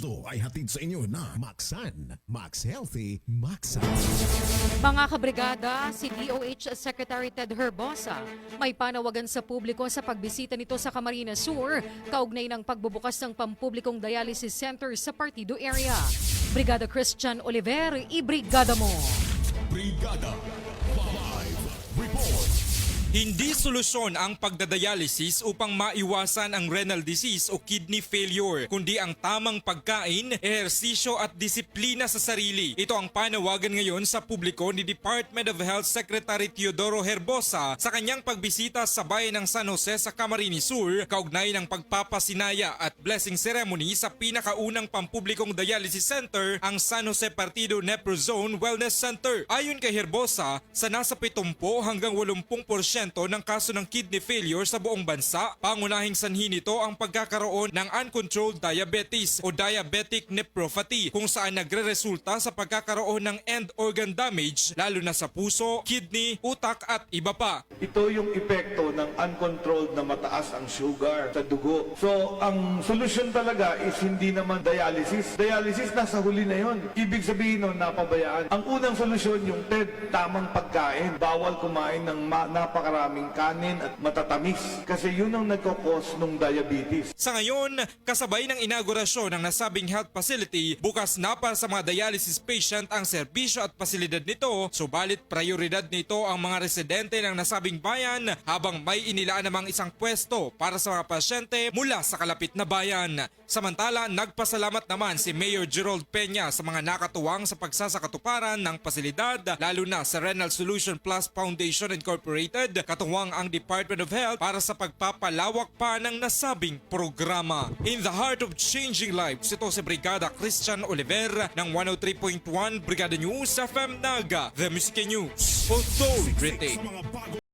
ito ay hatid sa inyo na Maxan. Max Healthy, Maxan. Mga kabrigada, si DOH Secretary Ted Herbosa may panawagan sa publiko sa pagbisita nito sa Camarines Sur kaugnay ng pagbubukas ng pampublikong dialysis center sa Partido area. Brigada Christian Oliver, ibrigada mo! Brigada 5 Report. Hindi solusyon ang pagdadialysis upang maiwasan ang renal disease o kidney failure, kundi ang tamang pagkain, ehersisyo at disiplina sa sarili. Ito ang panawagan ngayon sa publiko ni Department of Health Secretary Teodoro Herbosa sa kanyang pagbisita sa bayan ng San Jose sa Camarines Sur kaugnay ng pagpapasinaya at blessing ceremony sa pinakaunang pampublikong dialysis center, ang San Jose Partido Neprozone Wellness Center. Ayon kay Herbosa, sa nasa 70 hanggang 80% ng kaso ng kidney failure sa buong bansa, pangunahing sanhi nito ang pagkakaroon ng uncontrolled diabetes o diabetic nephropathy, kung saan nagreresulta sa pagkakaroon ng end organ damage lalo na sa puso, kidney, utak at iba pa. Ito yung epekto ng uncontrolled na mataas ang sugar sa dugo. So, ang solusyon talaga is hindi naman dialysis. Dialysis nasa huli na yon. Ibig sabihin nun, napabayaan. Ang unang solusyon yung tamang pagkain. Bawal kumain ng napakaraming kanin at matatamis kasi yun ang nagkakos ng diabetes. Sa ngayon, kasabay ng inaugurasyon ng nasabing health facility, bukas na para sa mga dialysis patient ang serbisyo at pasilidad nito, subalit prioridad nito ang mga residente ng nasabing bayan habang may inilaan namang isang pwesto para sa mga pasyente mula sa kalapit na bayan. Samantala, nagpasalamat naman si Mayor Gerald Peña sa mga nakatuwang sa pagsasakatuparan ng pasilidad, lalo na sa Renal Solution Plus Foundation Incorporated, katuwang ang Department of Health para sa pagpapalawak pa ng nasabing programa. In the heart of changing lives, ito si Brigada Christian Oliver ng 103.1 Brigada News FM Naga, The Music News Authority.